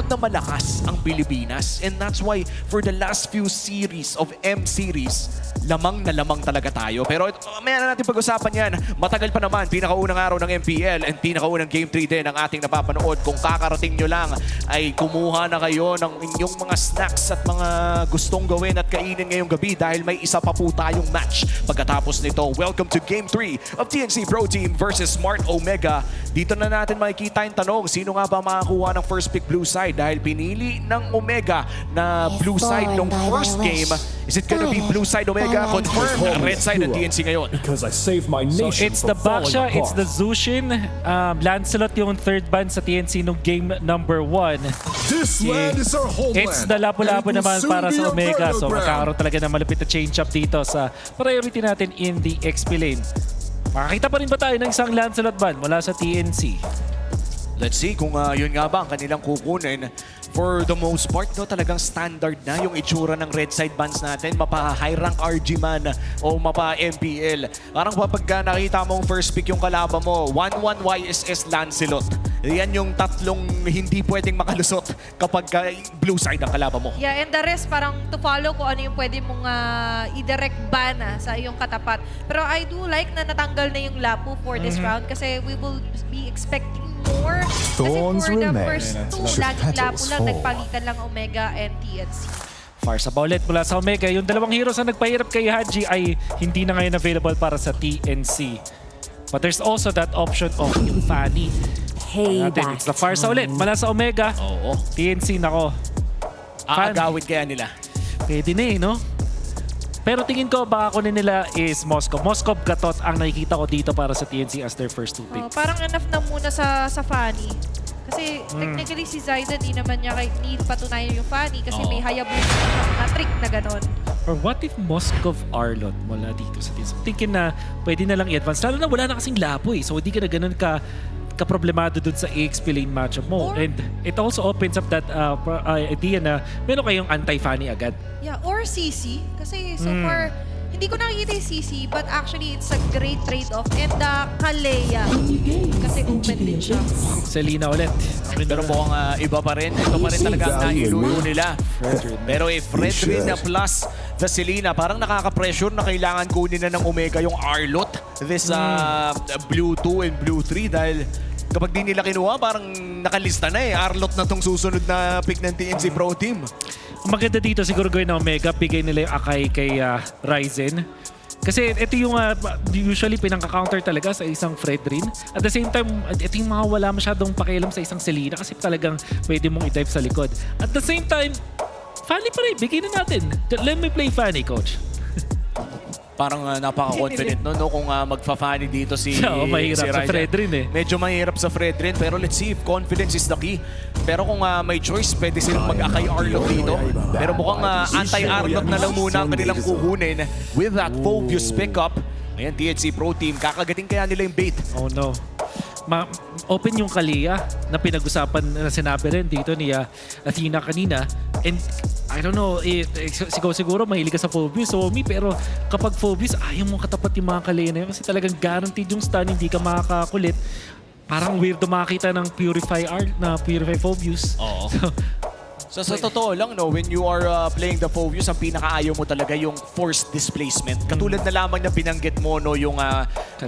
panahon na malakas ang Pilipinas. And that's why for the last few series of M-Series, lamang na lamang talaga tayo. Pero may natin pag-usapan yan. Matagal pa naman, pinakaunang araw ng MPL and pinakaunang Game 3 din ang ating napapanood. Kung kakarating nyo lang, ay kumuha na kayo ng inyong mga snacks at mga gustong gawin at kainin ngayong gabi dahil may isa pa po tayong match. Pagkatapos nito, welcome to Game 3 of TNC Pro Team versus Smart Omega. Dito na natin makikita yung tanong, sino nga ba makakuha ng first pick blue side? Dahil pinili ng Omega na blue side nung first game. Is it gonna be blue side Omega? Confirmed, red side ng TNC ngayon. Because I saved my nation So it's the Baksha, it's the Zushin, Lancelot yung third ban sa TNC nung game number 1. This land is our homeland. It's the lapu-lapu naman para sa Omega. So magkakaroon talaga ng malapit na change-up dito sa priority natin in the XP lane. Makakita pa rin ba tayo ng isang Lancelot ban mula sa TNC? Let's see kung yun nga ba ang kanilang kukunin. For the most part, no, talagang standard na yung itsura ng red side bans natin. Mapa high rank RG man o mapa MPL. Parang kapag nakita mong first pick yung kalaban mo, 1-1 YSS Lancelot. Yan yung tatlong hindi pwedeng makalusot kapag blue side ang kalaban mo. Yeah, and the rest parang to follow kung ano yung pwede mong i-direct ban sa iyong katapat. Pero I do like na natanggal na yung Lapu for this round kasi we will be expecting more. Thorns Kasi for the remain. first two, laging Lapu lang, nagpalitan lang Omega and TNC. Far sa baulet mula sa Omega. Yung dalawang heroes na nagpahirap kay Haji ay hindi na ngayon available para sa TNC. But there's also that option of yung Fanny. It's the far sa ulit. Mula sa Omega. Oo. TNC, nako. Aagawin kaya nila. Pwede na no? Pero tingin ko baka kunin nila is Moscow. Moscow Gatot ang nakikita ko dito para sa TNC as their first two picks. Parang enough na muna sa Fanny. Kasi technically si Zayden, di naman niya need patunayan yung Fanny kasi may Hayabusa na trick na ganon. Or what if Moscow Arlot mula dito sa TNC? Thinking na pwede na lang i-advance. Lalo na wala na kasing Lapo so hindi ka na ganun ka-problemado dun sa EXP lane matchup mo. And it also opens up that idea na meron kayong anti-Fanny agad. Yeah, or CC. Kasi so far, hindi ko nakikita yung CC, but actually it's a great trade-off. And Kalea, kasi open din siya. Selena ulit. Pero mukhang iba pa rin. Ito pa rin talaga ang nailuluto nila. Pero Fredrin na plus the Selena, parang nakaka-pressure na kailangan kunin na ng Omega yung Arlot. This Blue 2 and Blue 3 dahil kapag di nila kinuha, parang nakalista na Arlot na tong susunod na pick ng TNC Pro Team. Ang maganda dito siguro gawin ng Omega, bigay nila yung Akai kay Ryzen. Kasi ito yung usually pinangka-counter talaga sa isang Fredrin. At the same time, ito yung mga wala masyadong pakialam sa isang Selena kasi talagang pwede mong i-dive sa likod. At the same time, Fanny pa rin, bigay na natin. Let me play Fanny, coach. Parang napaka-confident no kung magfa-Fanny dito si mahirap sa Fredrin Medyo mahirap sa Fredrin pero let's see if confidence is the key. Pero kung may choice, pwede silang mag-Akai Arlot dito. Pero mukhang anti-Arlot na lang muna ang kanilang kukunin with that Phobius pickup. Ayan, TNC Pro Team, kakagating kaya nila yung bait. Oh no. Open yung Kalea na pinag-usapan na sinabi rin dito ni Athena kanina. And I don't know, siguro mahilig ka sa Phobius, Somi, pero kapag Phobius, ayaw mong katapat yung mga Kalea na yun kasi talagang guaranteed yung stun, hindi ka makakakulit. Parang weirdo makakita ng Purify Phobius. Oo. So sa totoo lang, no, when you are playing the Phobius, ang pinakaayaw mo talaga yung forced displacement. Katulad na lamang na binanggit mo, no, yung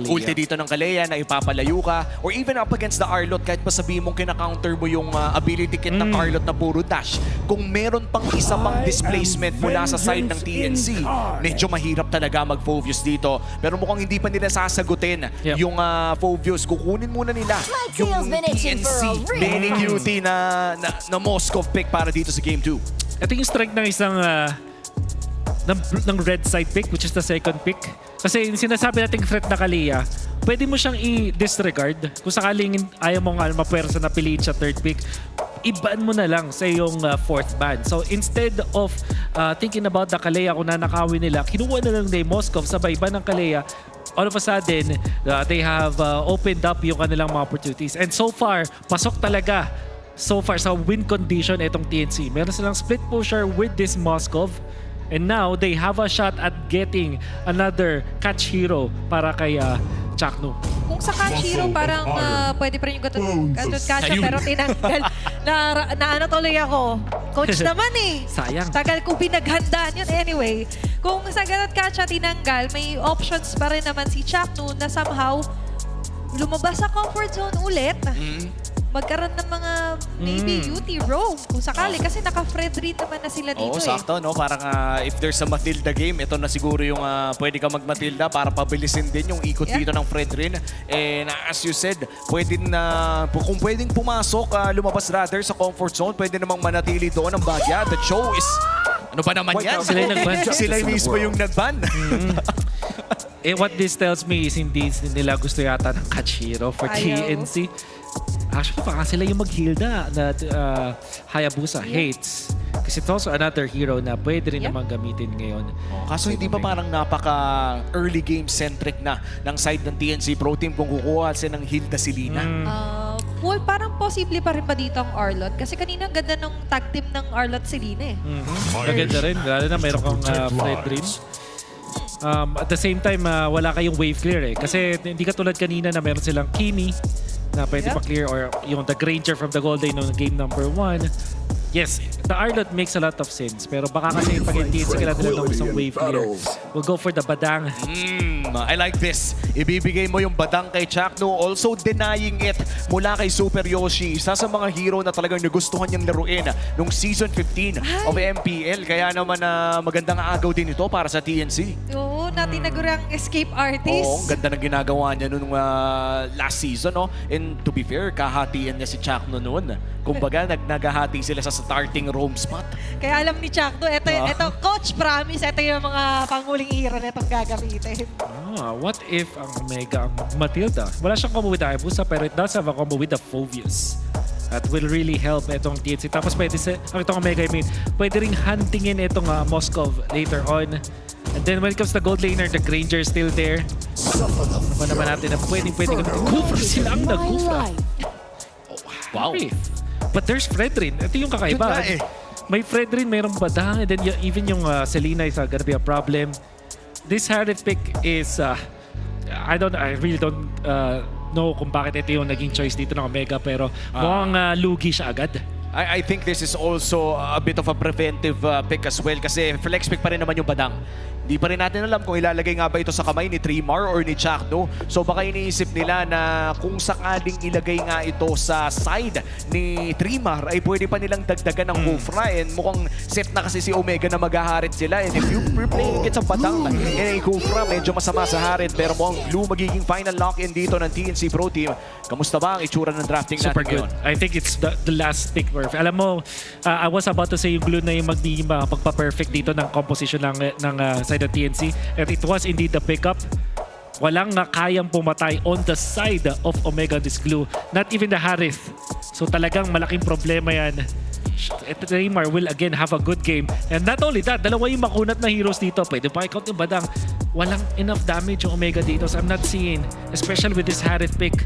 ulti dito ng Kalea na ipapalayo ka. Or even up against the Arlot, kahit pa sabihin mong kina-counter mo yung ability kit ng Arlot na puro dash. Kung meron pang isa pang displacement mula sa side ng TNC, medyo mahirap talaga mag-Phobius dito. Pero mukhang hindi pa nila sasagutin yung Phobius. Kukunin muna nila yung TNC mini cutie na Moscow pick para dito sa Game 2. Ito yung strength ng isang ng red side pick, which is the second pick. Kasi yung sinasabi nating threat na Kalea, pwede mo siyang i-disregard. Kung sakaling ayaw mong mapuwersa na piliin siya third pick, i-ban mo na lang sa yung fourth ban. So instead of thinking about the Kalea kung nanakawin nila, kinuha na lang ni Moscow sabay ban ng Kalea. All of a sudden, they have opened up yung kanilang mga opportunities. And so far, pasok talaga. So far, sa win condition itong TNC. Meron silang split pusher with this Moscow. And now, they have a shot at getting another catch hero para kay Chakno. Kung sa Kanshiro, parang pwede pa rin yung gatot-gacha, pero tinanggal. Na ano tuloy ako. Coach naman eh. Sayang. Tagal kong pinaghandaan yun. Anyway, kung sa gatot-gacha tinanggal, may options pa rin naman si Chakno na somehow lumabas sa comfort zone ulit. Magkaroon ng mga maybe UT roam kung sakali kasi naka-Fred Reed naman na sila dito. Oo, sakto, no? Parang if there's a Matilda game, ito na siguro yung pwede ka mag-Matilda para pabilisin din yung ikot dito ng Fred Reed. And as you said, pwede na, kung pwedeng pumasok, lumabas rather sa comfort zone, pwede namang manatili doon ang bagya. The show is, ano ba naman yan? Sila yung nag-ban. Sila mismo yung nag-ban. What this tells me is hindi nila gusto yata ng Kanshiro for Ayaw. TNC. Actually, baka sila yung mag-heal na Hayabusa hates. Kasi it's also another hero na pwede rin namang gamitin ngayon. Kaso hindi ba parang napaka-early game-centric na ng side ng TNC Pro Team kung kukuha sila ng Hilda Silina? Well, parang posible pa rin pa dito ang Arlot. Kasi kanina ang ganda ng tag team ng Arlot Celine eh. Maganda rin. Lalo na mayroon kang Fred Rin. At the same time, wala kayong wave clear eh. Kasi hindi katulad kanina na meron silang Kimi na pwede pa-clear or yung the Granger from the Golden no game number 1. Yes, the Arlot makes a lot of sense. Pero baka kasi pag hindi sila nila ng isang wave clear, we'll go for the Badang. I like this. Ibibigay mo yung Badang kay Chakno. Also denying it mula kay Super Yoshi. Isa sa mga hero na talagang nagustuhan niyang laruin nung Season 15 of MPL. Kaya naman magandang agaw din ito para sa TNC. Oo, natinagurang escape artist. Oo, ang ganda ng ginagawa niya nung last season. No? And to be fair, kahatian niya si Chakno noon. Kumbaga, naghahati sila sa starting roam spot. Kaya alam ni Chakno, ito, coach promise, ito yung mga panguling hero na itong gagamitin. What if ang Omega ang Matilda? Wala siyang combo with Hayabusa pero it does have a combo with the Phobius. That will really help itong TNC. Tapos pwede itong Omega, pwede ring huntingin itong Moskov later on. And then when it comes to gold laner, the Granger is still there. Ano ba naman natin na pwedeng gamitin? Kufra sila ang nag-Kufra. Wow. But there's Fred Rin. Ito yung kakaiba. Yun nga eh. May Fred Rin, mayroong Badang, and then even yung Selena is gonna be a problem. This Harith pick is, I really don't know kung bakit ito yung naging choice dito ng Omega, pero mukhang lugi siya agad. I think this is also a bit of a preventive pick as well kasi flex pick pa rin naman yung Badang. Di pa rin natin alam kung ilalagay nga ba ito sa kamay ni Trimar or ni Chakno. So baka iniisip nila na kung sakaling ilagay nga ito sa side ni Trimar ay pwede pa nilang dagdagan ng Kufra and mukhang set na kasi si Omega na mag-harit sila. And if you're playing it sa Badang and ay Kufra, medyo masama sa harit pero mukhang glue magiging final lock-in dito ng TNC Pro Team. Kamusta ba ang itsura ng drafting Super natin good. ngayon? I think it's the last pick perfect. Alam mo, I was about to say yung glue na yung magpa-perfect dito ng composition ng side of TNC. And it was indeed the pickup. Walang kayang pumatay on the side of Omega this glue. Not even the Harith. So talagang malaking problema yan. Neymar will again have a good game. And not only that, dalawa yung makunat na heroes dito. Pwede pa i-count yung Badang. Walang enough damage yung Omega dito. So I'm not seeing, especially with this Harith pick,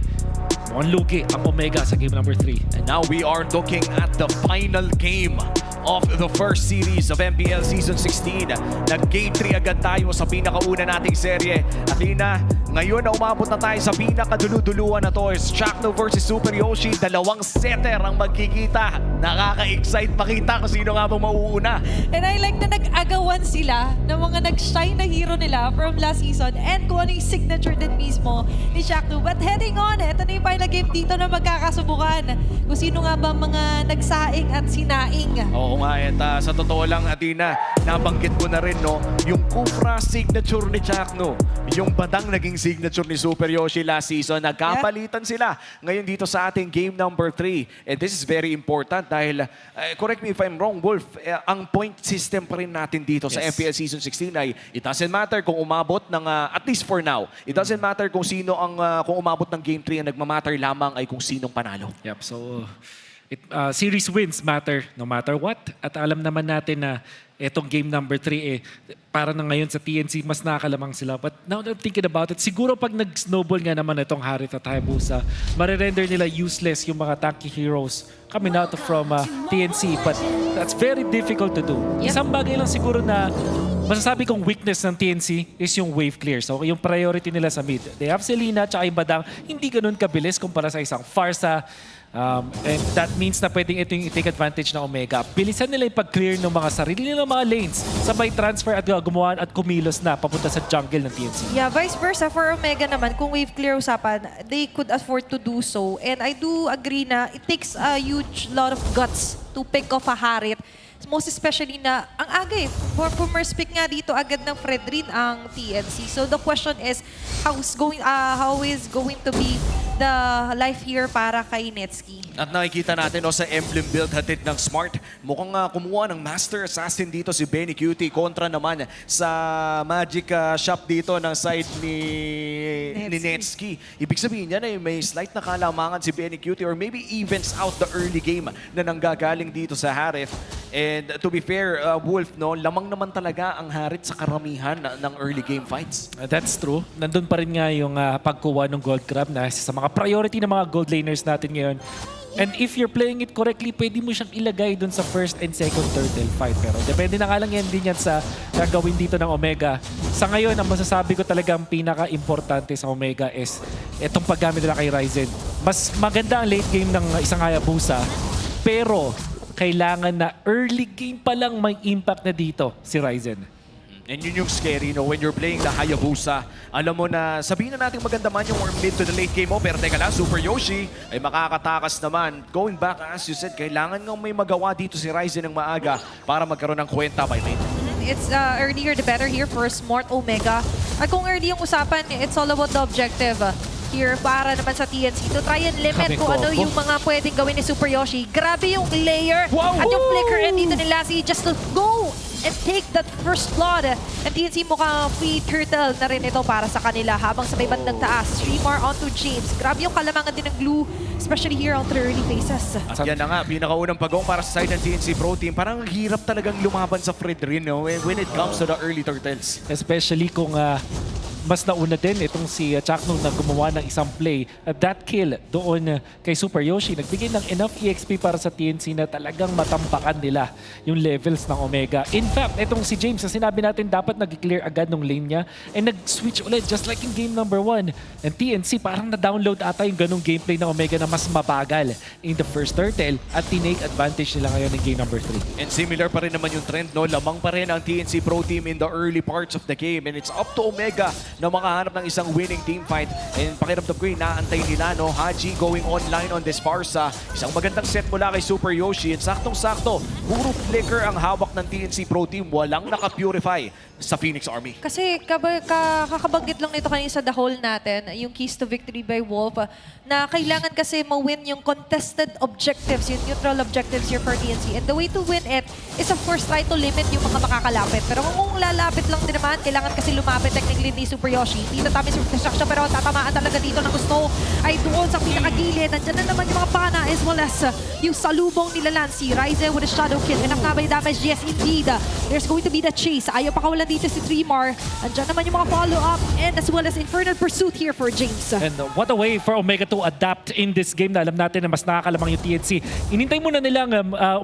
mukhang lugi ang Omega sa game number 3. And now we are looking at the final game of the first series of MPL Season 16. Nag-game 3 agad tayo sa pinakauna nating serye. Athena, ngayon na umabot na tayo sa pinakaduluduluan na to is Chakno versus Super Yoshi. Dalawang setter ang magkikita. Nakaka-excite makita kung sino nga bang mauuna. And I like na nag-agawan sila ng mga nag-shine na hero nila from last season and kung ano yung signature din mismo ni Chakno. But heading on, ito na yung final game dito na magkakasubukan. Kung sino nga ba mga nagsaing at sinaing. Oo nga, at sa totoo lang, Athena, nabanggit ko na rin, no, yung Kufra signature ni Chakno, yung Badang naging signature ni Super Yoshi last season, nagkapalitan sila ngayon dito sa ating game number 3. And this is very important dahil, correct me if I'm wrong, Wolf, ang point system pa rin natin dito sa MPL Season 16 ay it doesn't matter kung umabot ng, at least for now, it doesn't matter kung sino ang, kung umabot ng game 3, ang nagmamatter lamang ay kung sinong panalo. Yep, so series wins matter no matter what. At alam naman natin na itong game number 3 para na ngayon sa TNC mas nakakalamang sila. But now that I'm thinking about it, siguro pag nag-snowball nga naman itong Harith at Hayabusa, marirender nila useless yung mga tanky heroes coming out from TNC. But that's very difficult to do. Yep. Isang bagay lang siguro na masasabi kong weakness ng TNC is yung wave clear. So yung priority nila sa mid. They have Selena tsaka yung Badang, hindi ganun kabilis kumpara sa isang Farsa. And that means na pwedeng ito yung i-take advantage ng Omega. Bilisan nila yung pag-clear ng mga sarili nilang mga lanes. Sabay transfer at gumawa at kumilos na papunta sa jungle ng TNC. Yeah, vice versa for Omega naman, kung wave clear usapan, they could afford to do so. And I do agree na it takes a huge lot of guts to pick off a Harit. Most especially na, ang aga eh, for first pick nga dito, agad ng Fredrin ang TNC. So the question is, how is going to be the life here para kay Netsky? At nakikita natin sa emblem build hatid ng Smart, mukhang kumuha ng Master Assassin dito si Benny Cutie kontra naman sa Magic Shop dito ng side ni Netsky. Ibig sabihin niya na may slight na kalamangan si Benny Cutie or maybe evens out the early game na nanggagaling dito sa Harith. And to be fair, Wolf, no, lamang naman talaga ang Harit sa karamihan ng early game fights. That's true. Nandun pa rin nga yung pagkuha ng gold grab na sa mga priority ng mga gold laners natin ngayon. And if you're playing it correctly, pwede mo siyang ilagay dun sa first and second turtle fight. Pero depende na nga lang yan din yan sa gagawin dito ng Omega. Sa ngayon, ang masasabi ko talagang pinaka-importante sa Omega is itong paggamit nila kay Ryzen. Mas maganda ang late game ng isang Hayabusa, pero kailangan na early game pa lang may impact na dito si Ryzen. And yun yung scary, no? When you're playing the Hayabusa, alam mo na, sabihin na natin maganda man yung mid to the late game mo, pero teka lang, Super Yoshi ay makakatakas naman. Going back, as you said, kailangan nga may magawa dito si Ryzen ng maaga para magkaroon ng kwenta by mid. It's earlier the better here for Smart Omega. At kung early yung usapan, it's all about the objective here para naman sa TNC to try and limit kung ano yung mga pwedeng gawin ni Super Yoshi. Grabe yung layer at yung flicker and dito ni Lassie just to go and take that first blood. And TNC mukhang free turtle na rin ito para sa kanila habang sa may bandang taas. Streamer onto James. Grabe yung kalamangan din ng glue, especially here on the early phases. At yan na nga, pinakaunang pagong para sa side ng TNC Pro Team. Parang hirap talagang lumaban sa Fredrin, no? When it comes to the early turtles. Especially kung mas nauna din itong si Chaknung na gumawa ng isang play. At that kill doon kay Super Yoshi, nagbigay ng enough EXP para sa TNC na talagang matampakan nila yung levels ng Omega. In fact, itong si James, na sinabi natin dapat nag-clear agad ng lane niya and nag-switch ulit just like in game number 1. And TNC parang na-download ata yung ganong gameplay ng Omega na mas mabagal in the first turtle at tinake advantage nila ngayon in game number 3. And similar pa rin naman yung trend, no? Lamang pa rin ang TNC Pro Team in the early parts of the game. And it's up to Omega na makahanap ng isang winning team fight. And pakiramdam ko yung naantay nila, no? Haji going online on this Farsa. Isang magandang set mula kay Super Yoshi. And saktong-sakto, puro flicker ang hawak ng TNC Pro Team. Walang naka-purify sa Phoenix Army. Kasi kakabanggit lang nito kanina sa The Hole natin, yung Keys to Victory by Wolf, na kailangan kasi ma-win yung contested objectives, yung neutral objectives here for TNC. And the way to win it is of course try to limit yung mga makakalapit. Pero kung lalapit lang din naman, kailangan kasi lumapit technically ni Super Yoshi. Dito tama yung construction pero tatamaan talaga dito ng gusto ay doon sa pinakagilid. Nandiyan na naman yung mga pana as well as yung salubong nila Lancy. Ryzen with a shadow kill. Enough na ba yung damage? Yes, indeed. There's going to be the chase. Ayaw pa kawalan dito si Tremar. Nandiyan naman yung mga follow-up and as well as Infernal Pursuit here for James. And what a way for Omega to adapt in this game na alam natin na mas nakakalamang yung TNC. Inintay muna nilang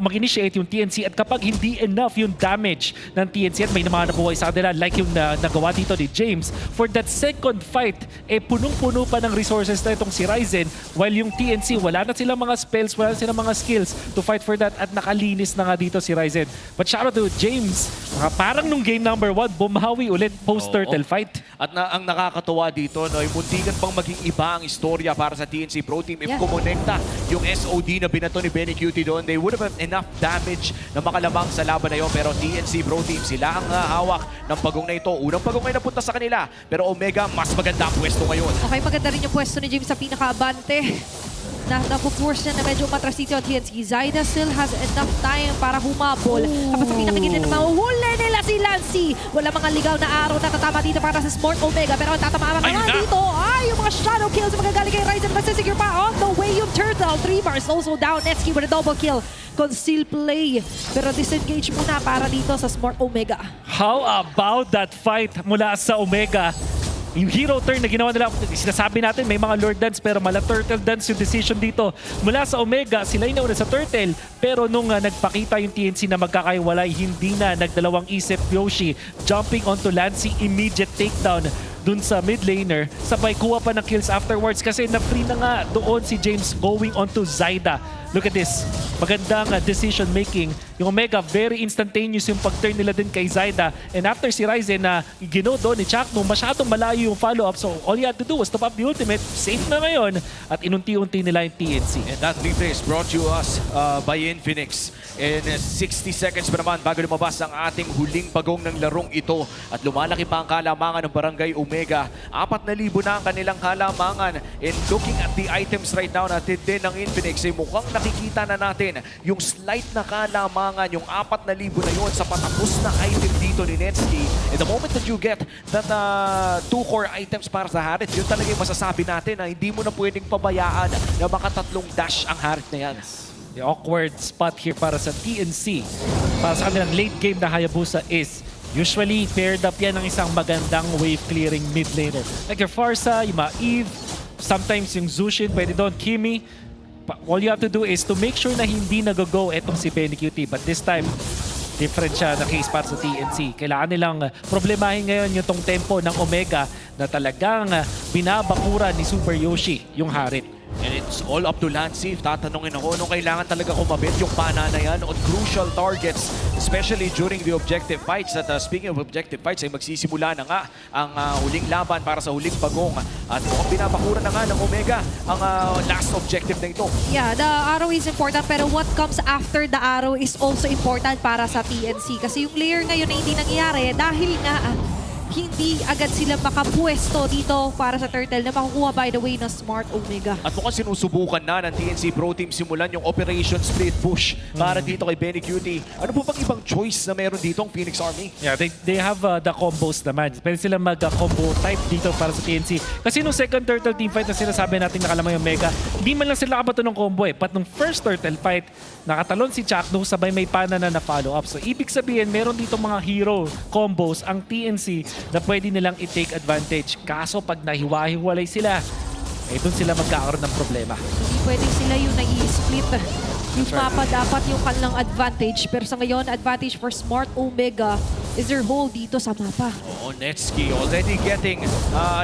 mag-initiate yung TNC at kapag hindi enough yung damage ng TNC at may mga nabuhay sa kanila like yung nagawa dito ni James, for that second fight, punong-puno pa ng resources na itong si Ryzen while yung TNC, wala na silang mga spells, wala na silang mga skills to fight for that at nakalinis na nga dito si Ryzen. But shout out to James, parang nung game number 1, bumawi ulit post-turtle fight. At ang nakakatuwa dito, no, muntikan pang maging iba ang istorya para sa TNC Pro Team. If kumonekta yung SOD na binato ni Benny Cutie doon, they would have enough damage na makalamang sa laban na yun. Pero TNC Pro Team, sila ang hawak ng pagong na ito. Unang pagong ay napunta sa kanila. Pero Omega, mas maganda ang pwesto ngayon. Okay, maganda rin yung pwesto ni James sa pinaka-abante. Napuforce niya na medyo matras dito ang TNC. Zaida still has enough time para humabol. Tapos sa pinakagilid na mahuhuli nila si Lancy. Wala mga ligaw na araw na tatama dito para sa Smart Omega. Pero ang tatama naman dito ay yung mga shadow kills magagaling kay Ryzen. Masisecure pa on the way yung Turtle. 3 bars also down. Netsky with a double kill. Conceal play. Pero disengage muna para dito sa Smart Omega. How about that fight mula sa Omega? Yung hero turn na ginawa nila, sinasabi natin may mga Lord Dance pero mala Turtle Dance yung decision dito. Mula sa Omega, sila yung nauna sa Turtle. Pero nung nagpakita yung TNC na magkakaiwalay, hindi na nagdalawang isip Yoshi. Jumping onto Lancy, immediate takedown dun sa mid laner. Sabay kuha pa ng kills afterwards kasi na-free na nga doon si James going onto Zyda. Look at this. Magandang decision making. Yung Omega, very instantaneous yung pag-turn nila din kay Zyda. And after si Ryzen na gino doon ni Chakno, masyadong malayo yung follow-up. So all you had to do was top up the ultimate. Safe na ngayon. At inunti-unti nila yung TNC. And that replay is brought to us by Infinix. In 60 seconds pa naman bago lumabas ang ating huling pagong ng larong ito. At lumalaki pa ang kalamangan ng Barangay Omega. 4,000 na ang kanilang kalamangan. And looking at the items right now natin din ng Infinix, ay mukhang nakikita na natin yung slight na kalamangan, yung 4,000 na yun sa patapos na item dito ni Netsky. And the moment that you get that 2 core items para sa Harit, yun talaga yung masasabi natin na hindi mo na pwedeng pabayaan na maka-3 dash ang Harit na yan. The awkward spot here para sa TNC. Para sa kanilang late game na Hayabusa is usually paired up yan ng isang magandang wave clearing mid laner. Like your Farsa, yung mga Eve, sometimes yung Zushin, pwede doon, Kimi. All you have to do is to make sure na hindi nag-go etong si Penny QT. But this time, different siya na case para sa TNC. Kailangan nilang problemahin ngayon yung tong tempo ng Omega na talagang binabakura ni Super Yoshi yung Harit. And it's all up to Lancy. Tatanungin ako, nung kailangan talaga kumabit yung pana na yan on crucial targets, especially during the objective fights. At speaking of objective fights, ay magsisimula na nga ang huling laban para sa huling pagong. At mukhang binabakura na nga ng Omega ang last objective na ito. Yeah, the arrow is important pero what comes after the arrow is also important para sa TNC. Kasi yung layer ngayon na hindi nangyayari dahil nga hindi agad sila makapwesto dito para sa Turtle na makukuha by the way ng Smart Omega. At mukhang sinusubukan na ng TNC Pro Team simulan yung Operation Split Push para dito kay Benny Cutie. Ano po bang ibang choice na meron dito ang Phoenix Army? Yeah, they have the combos naman. Pwede sila mag-combo type dito para sa TNC. Kasi nung second Turtle team fight na sinasabi natin nakalamay yung Omega, hindi man lang sila nakabato ng combo eh. But nung first Turtle fight, nakatalon si Chakno, sabay may pana na follow up. So ibig sabihin, meron dito mga hero combos ang TNC na pwede nilang i-take advantage. Kaso pag nahiwa-hiwalay sila, eh doon sila magkakaroon ng problema. Hindi pwede sila yung nai-split. Yung mapa dapat yung kanilang advantage. Pero sa ngayon, advantage for Smart Omega is their hold dito sa mapa. Oo, Netsky already getting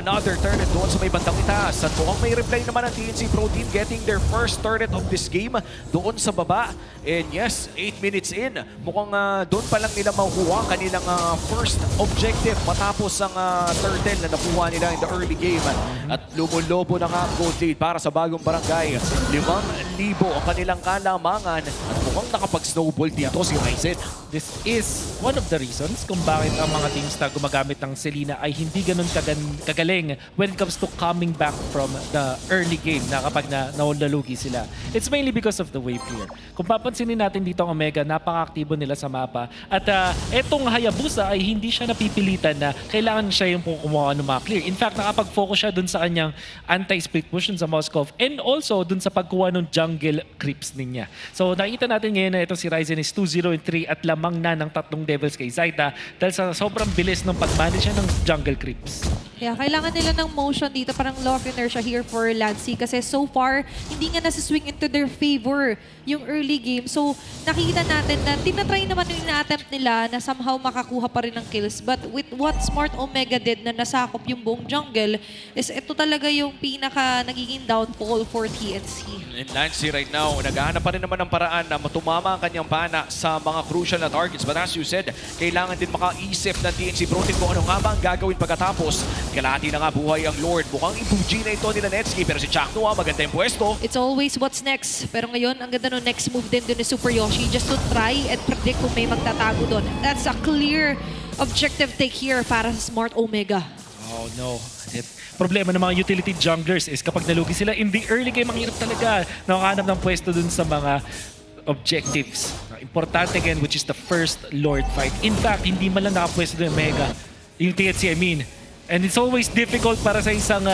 another turret doon sa may bandang itaas. At mukhang may reply naman ang TNC Pro Team getting their first turret of this game doon sa baba. And yes, 8 minutes in, mukhang doon pa lang nila makukuha kanilang first objective matapos ang turtle na nakuha nila in the early game. At lumulobo na nga ang gold lead para sa bagong barangay. 5,000 ang kanilang kalamangan at mukhang nakapag-snowball dito si Ryzen. This is one of the reasons kung bakit ang mga teams na gumagamit ng Selena ay hindi ganun kagaling when it comes to coming back from the early game na kapag nalugi sila. It's mainly because of the wave clear. Kung papansinin natin dito ang Omega, napaka-aktibo nila sa mapa. At etong Hayabusa ay hindi siya napipilitan na kailangan siya yung kumuha ng mga clear. In fact, nakapag-focus siya dun sa kanyang anti-split push sa Moskov and also dun sa pagkuha ng jungle creeps niya. So nakita natin ngayon na itong si Ryzen is 2-0-3 at lamang na ng 3 devils kay Zyda dahil sa sobrang bilis ng pag-manage ng jungle creeps. Yeah, kailangan nila ng motion dito, parang law of inertia here for Lancy kasi so far, hindi nga nasa-swing into their favor yung early game. So, nakikita natin na tinatry naman yung ina-attempt nila na somehow makakuha pa rin ng kills. But with what Smart Omega did na nasakop yung buong jungle, is ito talaga yung pinaka nagiging downfall for TNC. And Lancy right now, naghahanap pa rin naman ng paraan na matumama ang kanyang pana sa mga crucial na targets. But as you said, kailangan din makaisip ng TNC Pro Team kung ano nga ba ang gagawin pagkatapos. Kalahati na nga buhay ang Lord. Mukhang ibuji na ito nila Netsky. Pero si Chakno maganda yung pwesto. It's always what's next. Pero ngayon, ang ganda no next move din ni Super Yoshi just to try and predict kung may magtatago doon. That's a clear objective take here para sa Smart Omega. Oh no. Problema ng mga utility junglers is kapag nalugi sila in the early game, ang hirap talaga nakahanap ng pwesto dun sa mga objectives. Importante again, which is the first Lord fight. In fact, hindi man lang nakapwesto ng Omega. Yung TNC, I mean. And it's always difficult para sa isang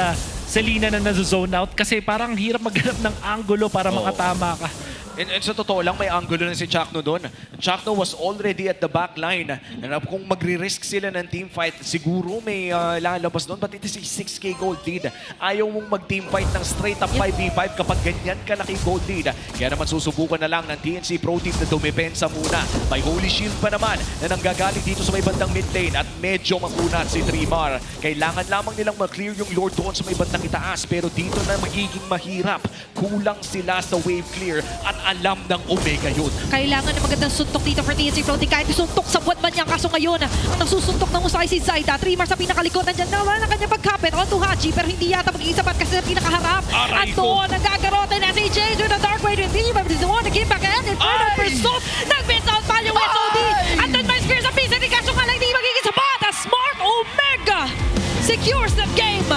Selena na nazo-zone out kasi parang hirap maghanap ng angulo para makatama ka. And sa totoo lang, may angulo na si Chakno doon. Chakno was already at the back line. And kung magre-risk sila ng team fight, siguro may lalabas doon. But it is a 6K gold lead. Ayaw mong mag-team fight ng straight up 5v5 kapag ganyan kalaki gold lead. Kaya naman susubukan na lang ng TNC Pro Team na dumepensa muna. May Holy Shield pa naman na nanggagaling dito sa may bandang mid lane at medyo makunat si Trimar. Kailangan lamang nilang mag-clear yung Lord doon sa may bandang itaas. Pero dito na magiging mahirap. Kulang sila sa wave clear at alam ng Omega yun. Kailangan ng magandang suntok dito for TNC Pro Team. Kahit isuntok sa buwan man niya. Kaso ngayon, ang nasusuntok ng usay si Zaida. Trimar sa pinakalikod. Nandiyan naman ang kanyang pagkapit. Onto Haji, pero hindi yata mag-iisa pa kasi sa pinakaharap. At doon, ang gagarote na si James with a dark way to team. But he's the one to give back and further pursuit. Nag-bits out pa yung SOD. And then by spear sa pisa ni Kaso nga lang hindi magiging sapat. A Smart Omega secures the game.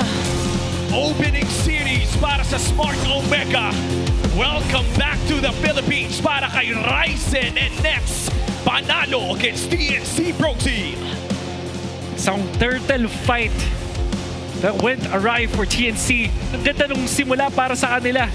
Opening series para sa Smart Omega. Welcome back to the Philippines para kay Ryzen and Nets. Panalo against TNC Pro Team. Isang turtle fight that went awry for TNC. Ang ganda nung simula para sa kanila.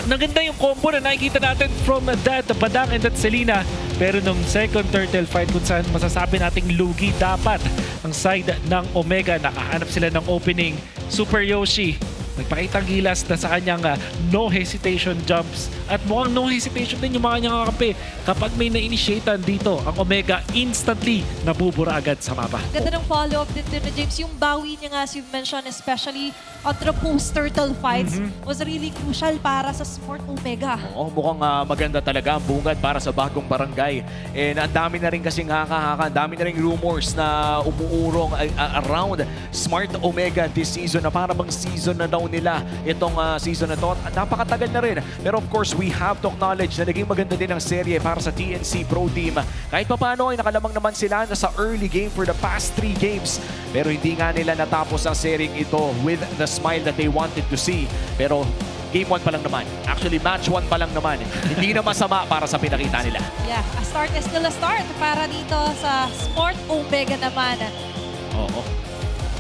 Naganda yung combo na nakikita natin from that Badang and that Selena. Pero nung second turtle fight kung saan masasabi nating lugi dapat ang side ng Omega. Nakahanap sila ng opening. Super Yoshi nagpakitang gilas na sa kanyang no hesitation jumps. At mukhang no hesitation din yung mga kanyang kakampi. Kapag may na-initiatan dito, ang Omega instantly nabubura agad sa mapa. Ganda ng follow-up din na James. Yung bawi niya nga, as you've mentioned, especially on the post-turtle fights, was really crucial para sa Smart Omega. Oo, mukhang maganda talaga ang bungad para sa bagong barangay. And ang dami na rin kasing haka-haka, ang dami na rin rumors na umuurong around Smart Omega this season na para bang season na daw nila itong season na to. Napakatagal na rin. Pero of course, we have to acknowledge na naging maganda din ang serye para sa TNC Pro Team. Kahit pa paano ay nakalamang naman sila na sa early game for the past 3 games. Pero hindi nga nila natapos ang seryeng ito with the smile that they wanted to see. Pero Game 1 pa lang naman. Actually, match 1 pa lang naman. Hindi na masama para sa pinakita nila. Yeah, a start is still a start para dito sa Smart Omega naman. Oo.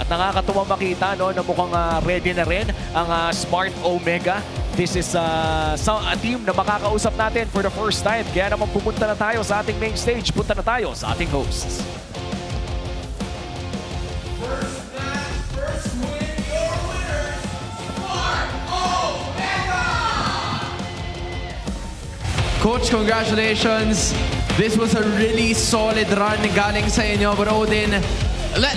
At nakakatuwa makita no, na mukhang ready na rin ang Smart Omega. This is a team na makakausap natin for the first time. Kaya naman pupunta na tayo sa ating main stage. Punta na tayo sa ating hosts. Coach, congratulations. This was a really solid run galing sa inyo. But Odin,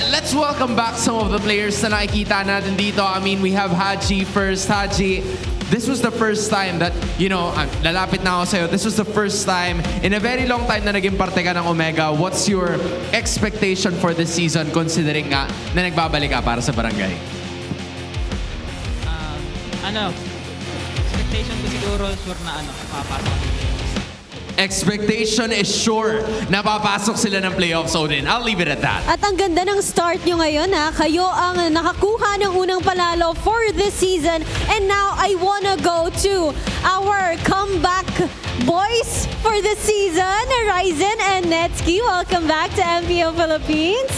let's welcome back some of the players na nakikita natin dito. I mean, we have Haji first. Haji, this was the first time that, you know, lalapit na ako sa'yo. This was the first time in a very long time na naging parte ka ng Omega. What's your expectation for this season considering nga na nagbabalik ka para sa barangay? Expectation ko siguro sure na papasok. Expectation is sure na papasok sila ng playoffs, Odin. I'll leave it at that. At ang ganda ng start nyo ngayon ha. Kayo ang nakakuha ng unang panalo for this season. And now I wanna go to our comeback boys for this season. Ryzen and Netsky, welcome back to Mpl Philippines.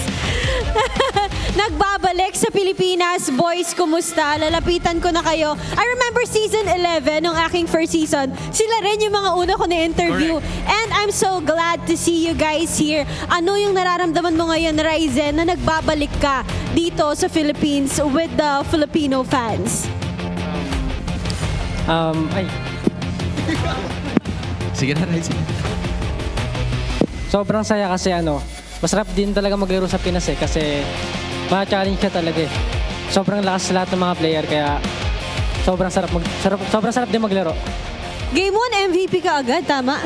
Nagbabalik sa Pilipinas. Boys, kumusta? Lalapitan ko na kayo. I remember season 11, nung aking first season, sila rin yung mga una ko na-interview. And I'm so glad to see you guys here. Ano yung nararamdaman mo ngayon, Ryzen, na nagbabalik ka dito sa Philippines with the Filipino fans? Sige na, Ryzen. Sobrang saya kasi masarap din talaga maglaro sa Pinas kasi ma-challenge ka talaga eh. Sobrang lakas lahat ng mga player kaya sobrang sarap din maglaro. Game 1 MVP ka agad, tama?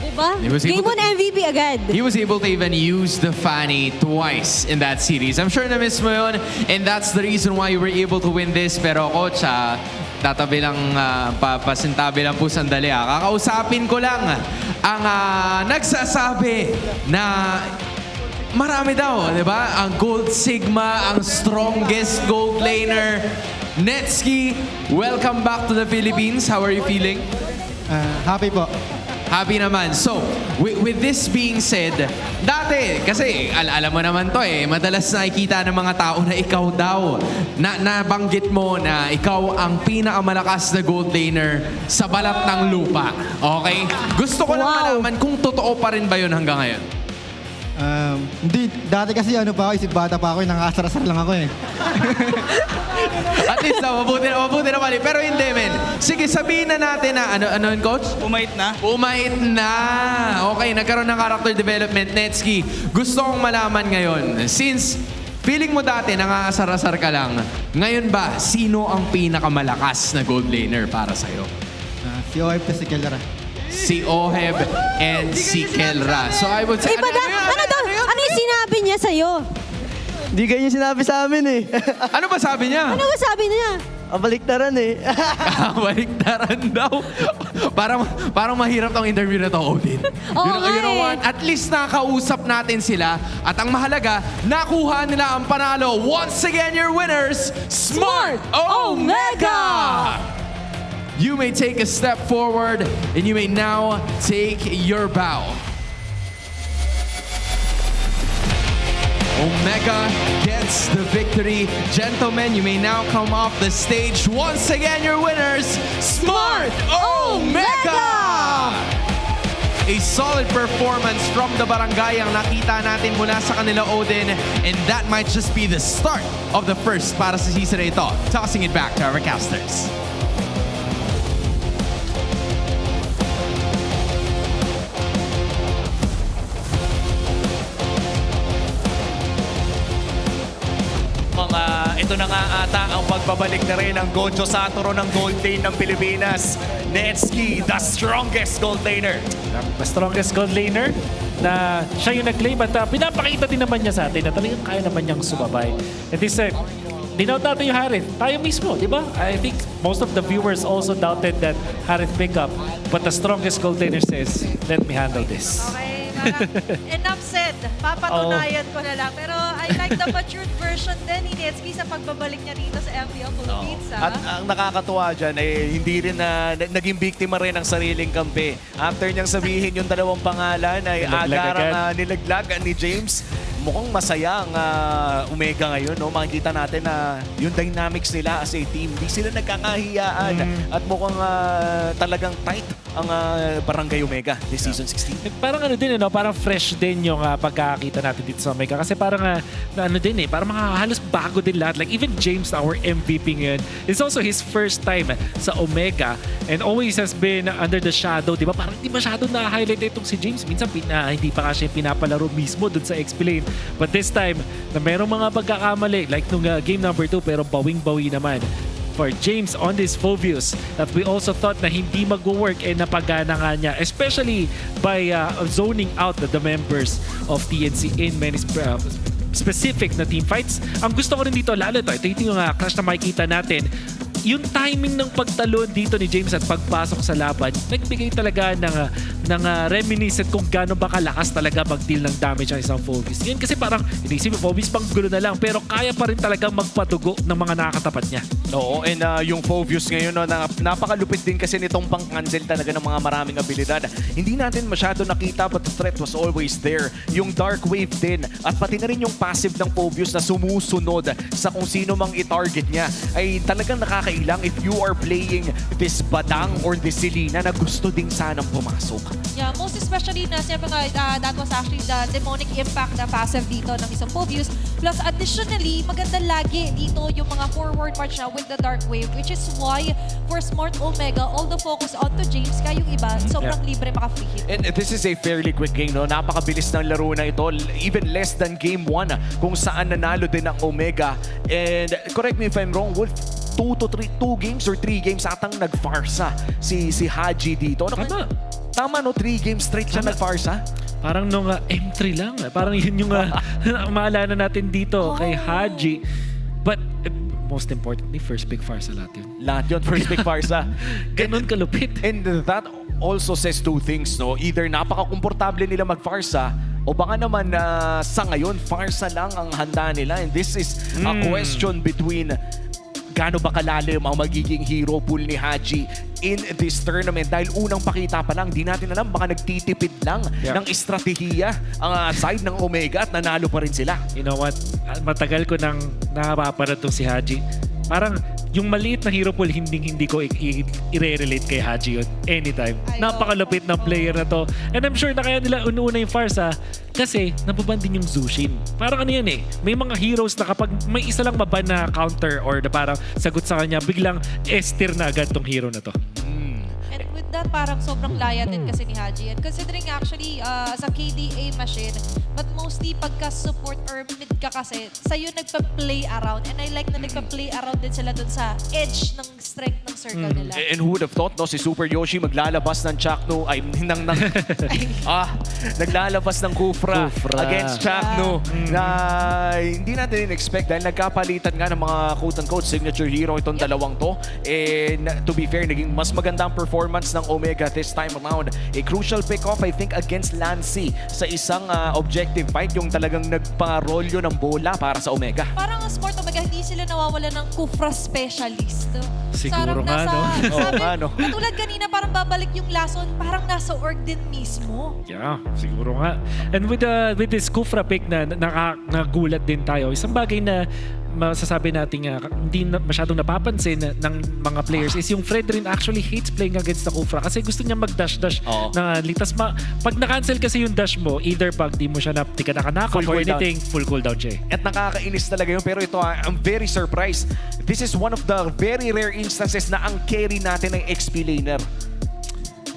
Diba? Game 1 MVP agad. He was able to even use the Fanny twice in that series. I'm sure na-miss mo yun, and that's the reason why you were able to win this. Pero coach, tatabi lang, pasintabi lang po sandali. Kakausapin ko lang ang nagsasabi na marami daw, di ba? Ang Gold Sigma, ang strongest gold laner. Netsky, welcome back to the Philippines. How are you feeling? Happy po. Happy naman. So, with this being said, dati, kasi alam mo naman to madalas nakikita ng mga tao na ikaw daw, nabanggit mo na ikaw ang pinakamalakas na gold laner sa balat ng lupa. Okay? Gusto ko lang malaman kung totoo pa rin ba yun hanggang ngayon? Hindi, dati kasi isip bata pa ako, nangasar-asar lang ako At least mabuti na mali. Pero hindi, men. Sige, sabihin na natin na, ano yun, coach? Umait na. Umait na! Okay, nagkaroon ng character development. Netski, gusto kong malaman ngayon, since feeling mo dati nangasar-asar ka lang, ngayon ba, sino ang pinakamalakas na gold laner para sa'yo? Si OF to si Kelra. Si Oheb and si Kelra. So I would say... Ano yung sinabi niya sa'yo? Hindi ganyan sinabi sa amin Ano ba sabi niya? Ano ba sabi niya? Baliktaran Baliktaran daw. Parang mahirap tong interview na to, Odin. You know what? At least nakausap natin sila. At ang mahalaga, nakuha nila ang panalo. Once again, your winners, Smart Omega! You may take a step forward and you may now take your bow. Omega gets the victory. Gentlemen, you may now come off the stage. Once again, your winners, Smart Omega! A solid performance from the barangay ang nakita natin mula sa kanila, Odin. And that might just be the start of the first para sa season na ito. Tossing it back to our casters. Ito na nga ata ang pagbabalik na rin ng Gojo Satoru ng gold lane ng Pilipinas. Netski, the strongest gold laner. The strongest gold laner na siya yung nag-claim at pinapakita din naman niya sa atin na talagang kaya naman niyang sumabay. And this dinout natin yung Harith. Tayo mismo, di ba? I think most of the viewers also doubted that Harith pickup. But the strongest gold laner says, let me handle this. Okay, enough said. Papatunayan ko na lang. Pero I like the matured version din ni Netski sa pagbabalik niya dito sa Mpl Philippines. At ang nakakatuwa dyan, hindi rin naging biktima rin ng sariling kampi. After niyang sabihin yung dalawang pangalan ay agarang nilaglag ni James. Mukhang masaya ang Omega ngayon. No? Makikita natin na yung dynamics nila as a team, hindi sila nagkakahiyaan. At mukhang talagang tight ang Barangay Omega this season 16. Parang din, parang fresh din yung pagkakita natin dito sa Omega. Kasi parang parang halos bago din lahat. Like even James, our MVP ngayon, it's also his first time sa Omega and always has been under the shadow. Di ba? Parang hindi masyado na-highlight itong si James. Minsan hindi pa kasi pinapalaro mismo dun sa X-Plane. But this time, na merong mga pagkakamali, like nung game number 2, pero bawing-bawi naman for James on this Phobius that we also thought na hindi mag-work and napagana nga niya, especially by zoning out the members of TNC in many specific na team fights. Ang gusto ko rin dito, lalo ito yung crash na makikita natin, yung timing ng pagtalon dito ni James at pagpasok sa laban, nagbigay talaga ng reminiscent kung gaano ba kalakas talaga mag-deal ng damage ang isang Phobius. Yan kasi parang, inisip mo, Phobius pang gulo na lang, pero kaya pa rin talagang magpatugo ng mga nakakatapat niya. Oo, and yung Phobius ngayon, napakalupit din kasi nitong pang-cancel talaga ng mga maraming abilidad. Hindi natin masyado nakita but the threat was always there. Yung Dark Wave din, at pati na rin yung passive ng Phobius na sumusunod sa kung sino mang i-target niya, ay talagang nakakailang if you are playing this Badang or this Selena na gusto ding sanang pumasok. Yeah, most especially na siyempre nga, that was actually the demonic impact na passive dito ng isang Phobius. Plus additionally, maganda lagi dito yung mga forward march na with the Dark Wave, which is why for Smart Omega, all the focus onto James, kaya yung iba, sobrang libre maka-free hit. And this is a fairly quick game, no? Napakabilis ng laro na ito. Even less than game 1 kung saan nanalo din ang Omega. And correct me if I'm wrong, Wolf, 2 games or 3 games atang nag-farsa si Haji dito. Tama no, 3 games straight siya nag-farsa? Parang nung M3 lang. Parang yun yung maalala natin dito kay Haji. But most importantly, first big farsa lahat yun. Lahat yun, first big farsa. Ganun kalupit. And that also says 2 things, no? Either napaka-komportable nila mag-farsa o baka naman sa ngayon, farsa lang ang handa nila. And this is a question between gaano ba kalalim ang magiging hero pool ni Haji in this tournament dahil unang pakita pa lang, di natin alam, baka nagtitipid lang ng estratehiya ang side ng Omega at nanalo pa rin sila. You know what? Matagal ko nang nakapapanood tong si Haji. Parang yung maliit na hero pool, hindi ko i-relate kay Haji yun anytime. Napakalupit ng player na to. And I'm sure na kaya nila una yung Farsa kasi nababan din yung Zushin. Parang ano yan eh, may mga heroes na kapag may isa lang maban na counter or na parang sagot sa kanya, biglang S-tier na agad tong hero na to. And with that, parang sobrang laya din kasi ni Haji. And considering actually, as a KDA machine, but mostly pagka-support or mid ka kasi, sa'yo nagpa-play around. And I like na nagpa-play around din sila dun sa edge ng strength ng circle nila. And who would have thought, no? Si Super Yoshi maglalabas ng Chakno, naglalabas ng Kufra against Chakno na hindi natin in-expect dahil nagkapalitan nga ng mga quote-unquote signature hero itong dalawang to. And to be fair, naging mas magandang performance ng Omega this time around. A crucial pick-off, I think, against Lancy sa isang objective fight, yung talagang nagparolyo ng bola para sa Omega. Parang ang sport Omega, hindi sila nawawala ng Kufra specialist. Siguro nga, no? No? Katulad kanina, parang babalik yung lason, parang nasa org din mismo. Yeah, siguro nga. And with this Kufra pick na nagulat din tayo, isang bagay na masasabi natin hindi masyadong napapansin ng mga players is yung Fred rin actually hates playing against the Kufra kasi gusto niya mag-dash-dash na litas. Pag na-cancel kasi yung dash mo, either pag di mo siya di ka nakanakap or anything, full cooldown siya. At nakakainis talaga yun. Pero ito, I'm very surprised. This is one of the very rare instances na ang carry natin ng XP laner.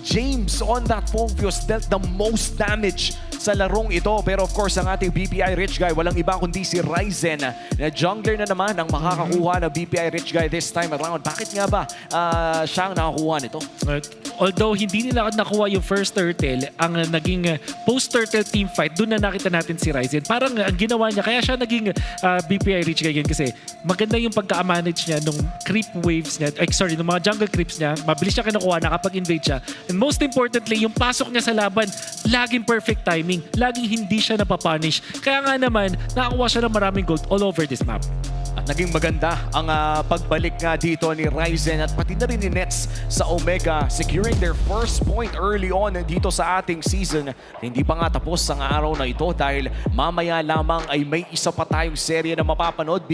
James on that Focus dealt the most damage sa larong ito. Pero of course, ang ating BPI Rich Guy, walang iba kundi si Ryzen na jungler na naman ang makakakuha na BPI Rich Guy this time around. Bakit nga ba siya ang nakakuha nito? Although hindi nila nakuha yung first turtle, ang naging post-turtle team fight, doon na nakita natin si Ryzen. Parang ang ginawa niya, kaya siya naging BPI Rich Guy kasi maganda yung pagka-manage niya nung creep waves niya, nung mga jungle creeps niya, mabilis siya kinukuha, nakapag-invade siya. And most importantly, yung pasok niya sa laban, laging perfect timing. Laging hindi siya napapunish. Kaya nga naman, nakakuha siya ng maraming gold all over this map. At naging maganda ang pagbalik nga dito ni Ryzen at pati na rin ni Nets sa Omega, securing their first point early on dito sa ating season. Hindi pa nga tapos ang araw na ito dahil mamaya lamang ay may isa pa tayong serye na mapapanood.